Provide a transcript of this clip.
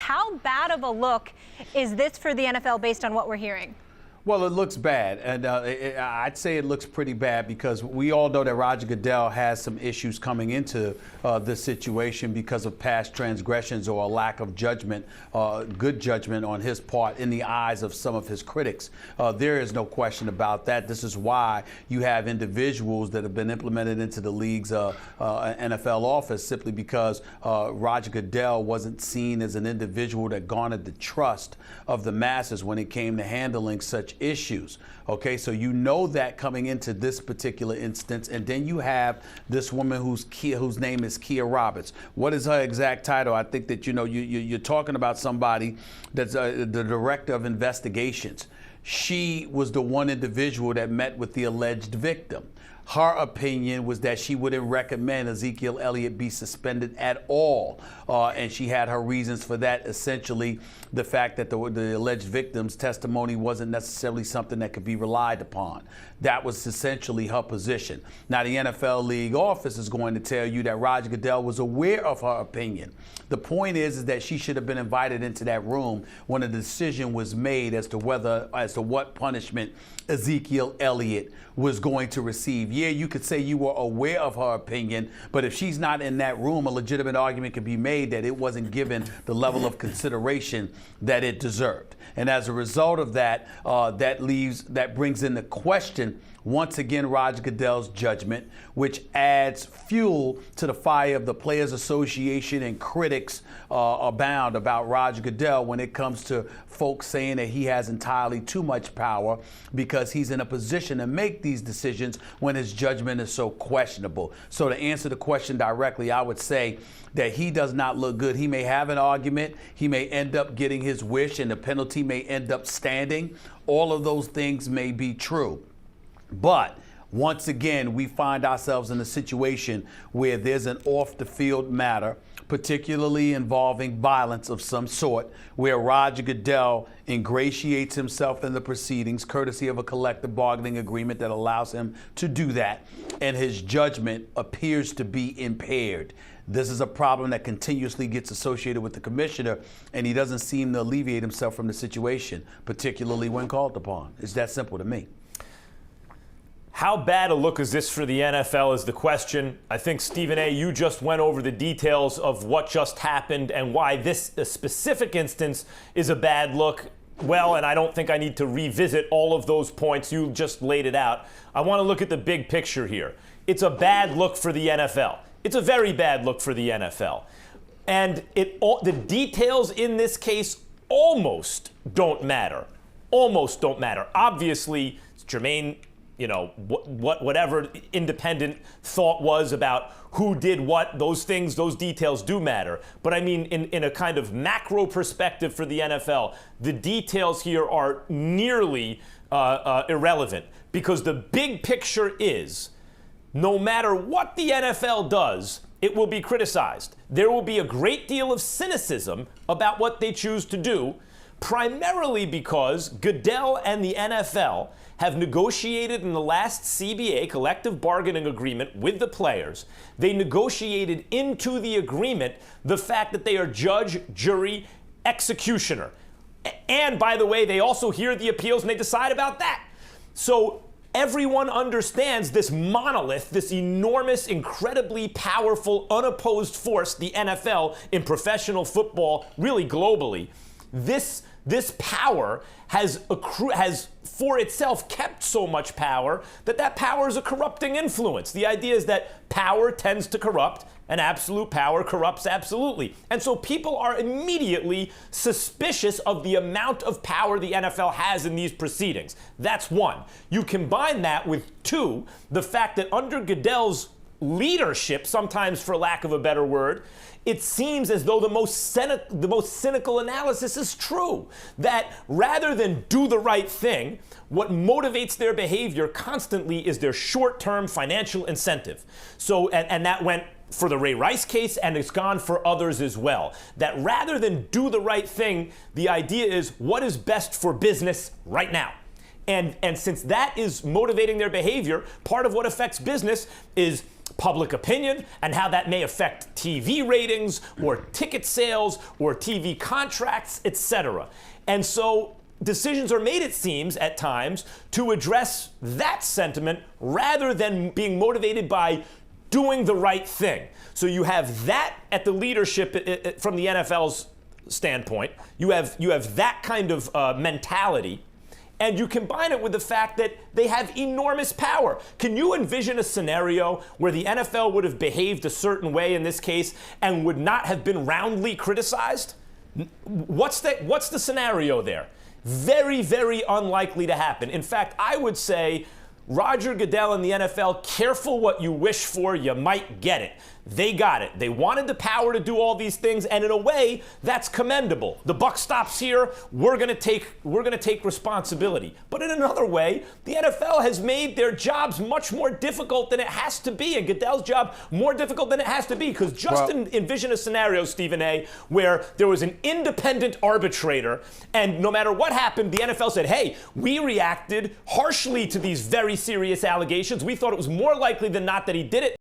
How bad of a look is this for the NFL based on what we're hearing? Well, it looks bad, and I'd say it looks pretty bad because we all know that Roger Goodell has some issues coming into this situation because of past transgressions or a lack of judgment, good judgment on his part in the eyes of some of his critics. There is no question about that. This is why you have individuals that have been implemented into the league's NFL office simply because Roger Goodell wasn't seen as an individual that garnered the trust of the masses when it came to handling such issues. Okay, so you know that coming into this particular instance, and then you have this woman whose name is Kia Roberts. What is her exact title? I think that you're talking about somebody that's the director of investigations. She was the one individual that met with the alleged victim. Her opinion was that she wouldn't recommend Ezekiel Elliott be suspended at all. And she had her reasons for that, essentially the fact that the alleged victim's testimony wasn't necessarily something that could be relied upon. That was essentially her position. Now, the NFL League office is going to tell you that Roger Goodell was aware of her opinion. The point is that she should have been invited into that room when a decision was made as to what punishment Ezekiel Elliott was going to receive. Yeah, you could say you were aware of her opinion, but if she's not in that room, a legitimate argument could be made that it wasn't given the level of consideration that it deserved. And as a result of that, that brings into question once again Roger Goodell's judgment, which adds fuel to the fire of the Players Association and critics abound about Roger Goodell when it comes to folks saying that he has entirely too much power because he's in a position to make these decisions when his judgment is so questionable. So to answer the question directly, I would say that he does not look good. He may have an argument. He may end up getting his wish and the penalty may end up standing. All of those things may be true. But once again, we find ourselves in a situation where there's an off-the-field matter, particularly involving violence of some sort, where Roger Goodell ingratiates himself in the proceedings, courtesy of a collective bargaining agreement that allows him to do that, and his judgment appears to be impaired. This is a problem that continuously gets associated with the commissioner, and he doesn't seem to alleviate himself from the situation, particularly when called upon. It's that simple to me. How bad a look is this for the NFL is the question. I think, Stephen A., you just went over the details of what just happened and why this specific instance is a bad look. Well, and I don't think I need to revisit all of those points. You just laid it out. I want to look at the big picture here. It's a bad look for the NFL. It's a very bad look for the NFL. And the details in this case almost don't matter. Almost don't matter. Obviously, it's germane. Whatever independent thought was about who did what, those things, those details do matter. But I mean, in a kind of macro perspective for the NFL, the details here are nearly irrelevant because the big picture is no matter what the NFL does, it will be criticized. There will be a great deal of cynicism about what they choose to do, primarily because Goodell and the NFL have negotiated in the last CBA, collective bargaining agreement, with the players. They negotiated into the agreement the fact that they are judge, jury, executioner. And by the way, they also hear the appeals and they decide about that. So everyone understands this monolith, this enormous, incredibly powerful, unopposed force, the NFL in professional football, really globally. This power has for itself kept so much power that power is a corrupting influence. The idea is that power tends to corrupt and absolute power corrupts absolutely. And so people are immediately suspicious of the amount of power the NFL has in these proceedings. That's one. You combine that with two, the fact that under Goodell's leadership, sometimes for lack of a better word, it seems as though the most cynical analysis is true. That rather than do the right thing, what motivates their behavior constantly is their short-term financial incentive. So, and that went for the Ray Rice case, and it's gone for others as well. That rather than do the right thing, the idea is what is best for business right now. And since that is motivating their behavior, part of what affects business is public opinion and how that may affect TV ratings or ticket sales or TV contracts, etc. And so decisions are made, it seems, at times to address that sentiment rather than being motivated by doing the right thing. So you have that at the leadership from the NFL's standpoint. You have that kind of mentality. And you combine it with the fact that they have enormous power. Can you envision a scenario where the NFL would have behaved a certain way in this case and would not have been roundly criticized? What's the scenario there? Very, very unlikely to happen. In fact, I would say Roger Goodell and the NFL, careful what you wish for, you might get it. They got it. They wanted the power to do all these things, and in a way, that's commendable. The buck stops here. We're going to take responsibility. But in another way, the NFL has made their jobs much more difficult than it has to be, and Goodell's job more difficult than it has to be. Because envision a scenario, Stephen A., where there was an independent arbitrator, and no matter what happened, the NFL said, "Hey, we reacted harshly to these very serious allegations. We thought it was more likely than not that he did it."